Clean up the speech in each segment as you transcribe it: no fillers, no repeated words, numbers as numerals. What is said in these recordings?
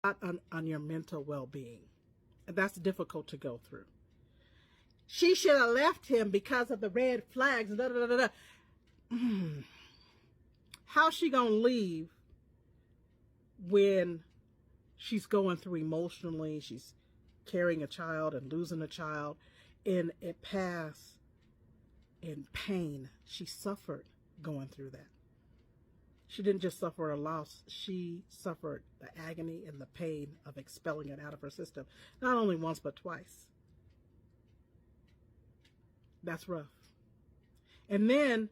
on your mental well-being. And that's difficult to go through. She should have left him because of the red flags. Da, da, da, da. How's she going to leave when she's going through emotionally, she's carrying a child and losing a child, and it passed in pain. She suffered going through that. She didn't just suffer a loss, she suffered the agony and the pain of expelling it out of her system, not only once but twice. That's rough. And then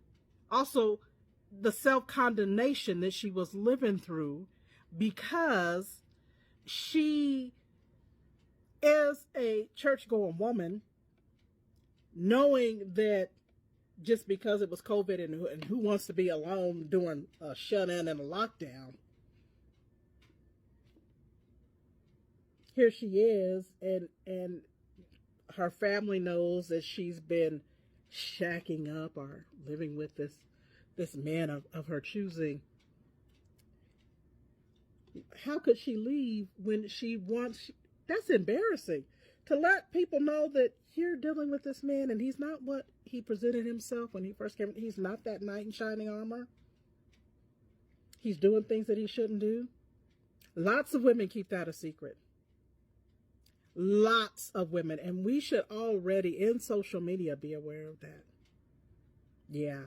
also the self-condemnation that she was living through, because she is a church-going woman, knowing that just because it was COVID and who wants to be alone doing a shut-in and a lockdown, here she is, and her family knows that she's been shacking up or living with this man of her choosing. How could she leave when she wants? That's embarrassing. To let people know that you're dealing with this man and he's not what he presented himself when he first came. He's not that knight in shining armor. He's doing things that he shouldn't do. Lots of women keep that a secret. Lots of women. And we should already in social media be aware of that. Yeah.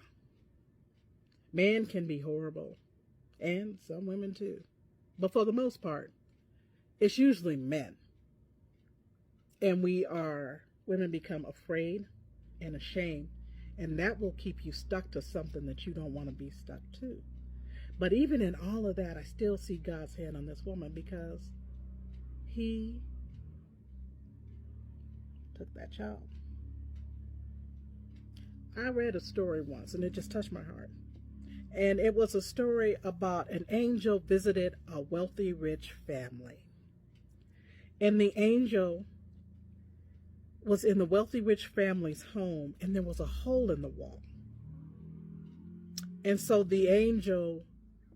Men can be horrible. And some women too. But for the most part, it's usually men. And women become afraid and ashamed. And that will keep you stuck to something that you don't want to be stuck to. But even in all of that, I still see God's hand on this woman, because he took that child. I read a story once and it just touched my heart. And it was a story about an angel visited a wealthy, rich family. And the angel was in the wealthy, rich family's home, and there was a hole in the wall. And so the angel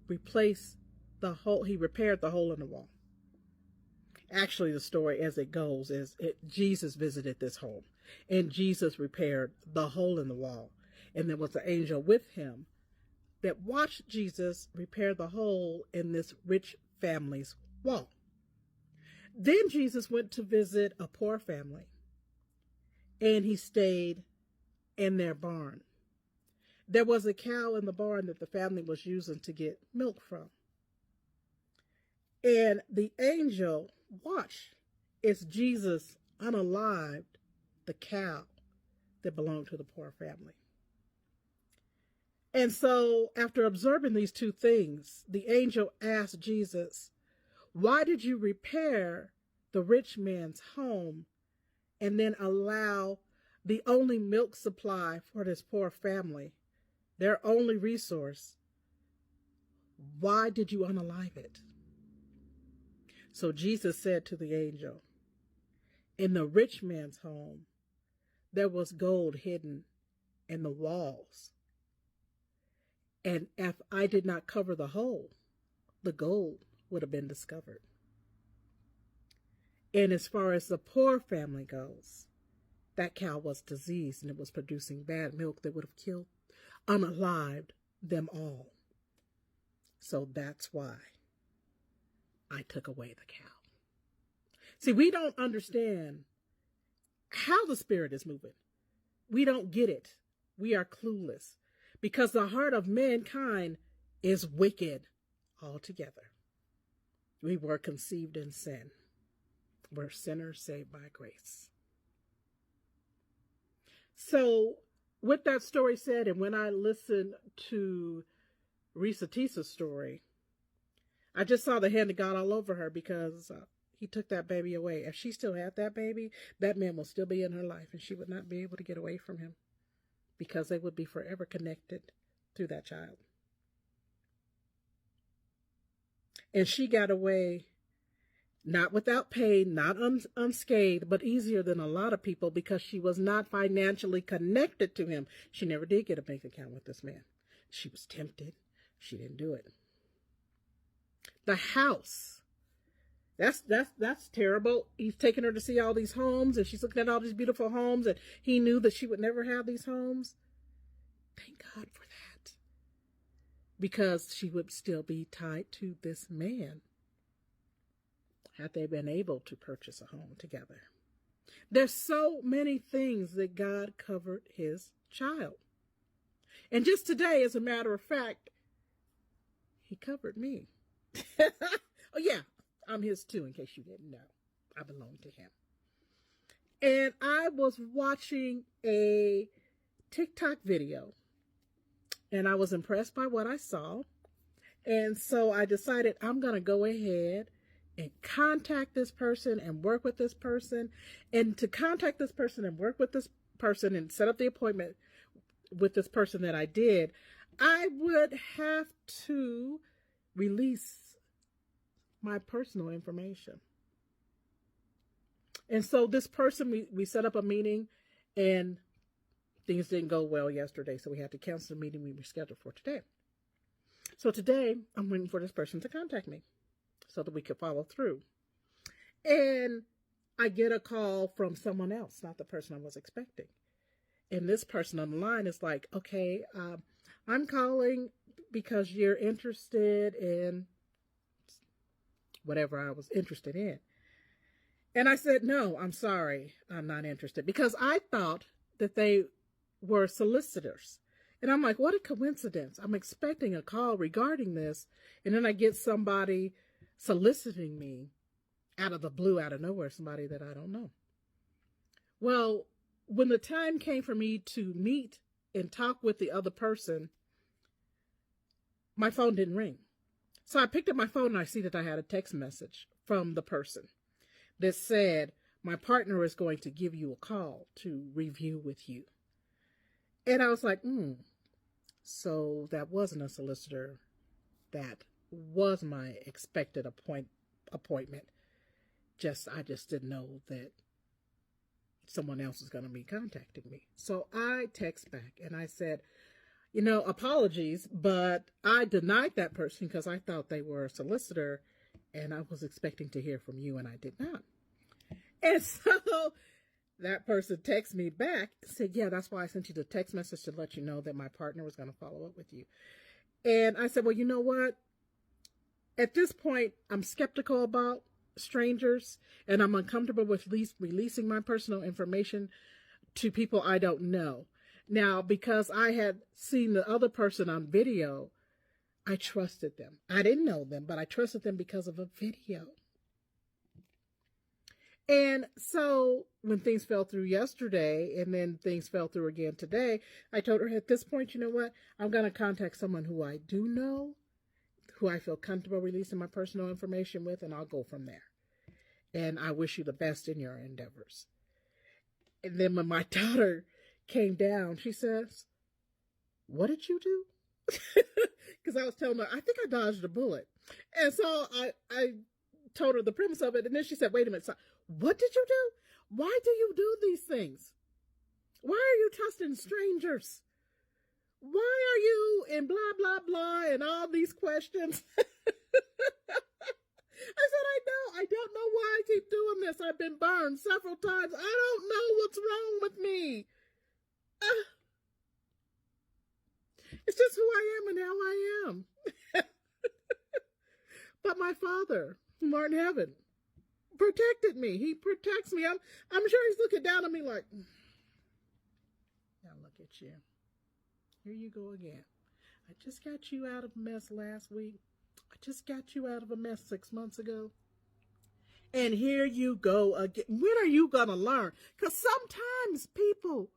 replaced the hole, he repaired the hole in the wall. Actually, the story as it goes is Jesus visited this home, and Jesus repaired the hole in the wall. And there was an angel with him that watched Jesus repair the hole in this rich family's wall. Then Jesus went to visit a poor family, and he stayed in their barn. There was a cow in the barn that the family was using to get milk from. And the angel watched as Jesus unalived the cow that belonged to the poor family. And so after observing these two things, the angel asked Jesus, "Why did you repair the rich man's home and then allow the only milk supply for this poor family, their only resource? Why did you unalive it?" So Jesus said to the angel, "In the rich man's home, there was gold hidden in the walls. And if I did not cover the hole, the gold would have been discovered. And as far as the poor family goes, that cow was diseased and it was producing bad milk that would have killed, unalived them all. So that's why I took away the cow." See, we don't understand how the Spirit is moving. We don't get it. We are clueless, because the heart of mankind is wicked altogether. We were conceived in sin. We're sinners saved by grace. So with that story said, and when I listened to Risa Tisa's story, I just saw the hand of God all over her, because he took that baby away. If she still had that baby, that man will still be in her life, and she would not be able to get away from him, because they would be forever connected through that child. And she got away not without pain, not unscathed, but easier than a lot of people, because she was not financially connected to him. She never did get a bank account with this man. She was tempted. She didn't do it. The house That's terrible. He's taking her to see all these homes, and she's looking at all these beautiful homes, and he knew that she would never have these homes. Thank God for that. Because she would still be tied to this man had they been able to purchase a home together. There's so many things that God covered his child. And just today, as a matter of fact, he covered me. Oh, yeah, I'm his too, in case you didn't know. I belong to him. And I was watching a TikTok video, and I was impressed by what I saw. And so I decided I'm going to go ahead and contact this person and work with this person. And to contact this person and work with this person and set up the appointment with this person that I did, I would have to release my personal information. And so this person, we set up a meeting, and things didn't go well yesterday, so we had to cancel the meeting we were scheduled for today. So today, I'm waiting for this person to contact me so that we could follow through. And I get a call from someone else, not the person I was expecting. And this person on the line is like, okay, I'm calling because you're interested in whatever I was interested in. And I said, no, I'm sorry, I'm not interested. Because I thought that they were solicitors. And I'm like, what a coincidence. I'm expecting a call regarding this. And then I get somebody soliciting me out of the blue, out of nowhere, somebody that I don't know. Well, when the time came for me to meet and talk with the other person, my phone didn't ring. So I picked up my phone and I see that I had a text message from the person that said, my partner is going to give you a call to review with you. And I was like, so that wasn't a solicitor. That was my expected appointment. I just didn't know that someone else was going to be contacting me. So I text back and I said, apologies, but I denied that person because I thought they were a solicitor and I was expecting to hear from you and I did not. And so that person texted me back and said, yeah, that's why I sent you the text message to let you know that my partner was going to follow up with you. And I said, well, you know what? At this point, I'm skeptical about strangers and I'm uncomfortable with releasing my personal information to people I don't know. Now, because I had seen the other person on video, I trusted them. I didn't know them, but I trusted them because of a video. And so when things fell through yesterday and then things fell through again today, I told her at this point, you know what? I'm going to contact someone who I do know, who I feel comfortable releasing my personal information with, and I'll go from there. And I wish you the best in your endeavors. And then when my daughter came down, she says, what did you do? Because I was telling her, I think I dodged a bullet. And so I told her the premise of it. And then she said, wait a minute, so what did you do? Why do you do these things? Why are you trusting strangers? Why are you in blah, blah, blah, and all these questions? I said, I don't know why I keep doing this. I've been burned several times. I don't know what's wrong with me. It's just who I am and how I am. But my Father, who art in heaven, protected me. He protects me. I'm sure he's looking down at me like, now look at you. Here you go again. I just got you out of a mess last week. I just got you out of a mess 6 months ago. And here you go again. When are you going to learn? Because sometimes, people,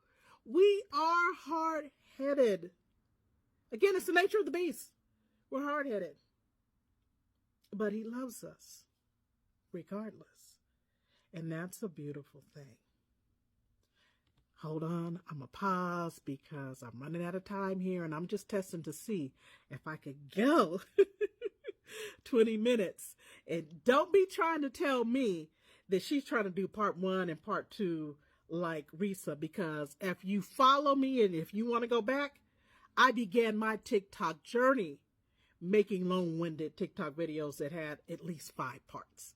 we are hard-headed. Again, it's the nature of the beast. We're hard-headed. But he loves us regardless. And that's a beautiful thing. Hold on, I'm going to pause because I'm running out of time here and I'm just testing to see if I could go 20 minutes. And don't be trying to tell me that she's trying to do part 1 and part 2 like Risa, because if you follow me and if you want to go back, I began my TikTok journey making long-winded TikTok videos that had at least 5 parts.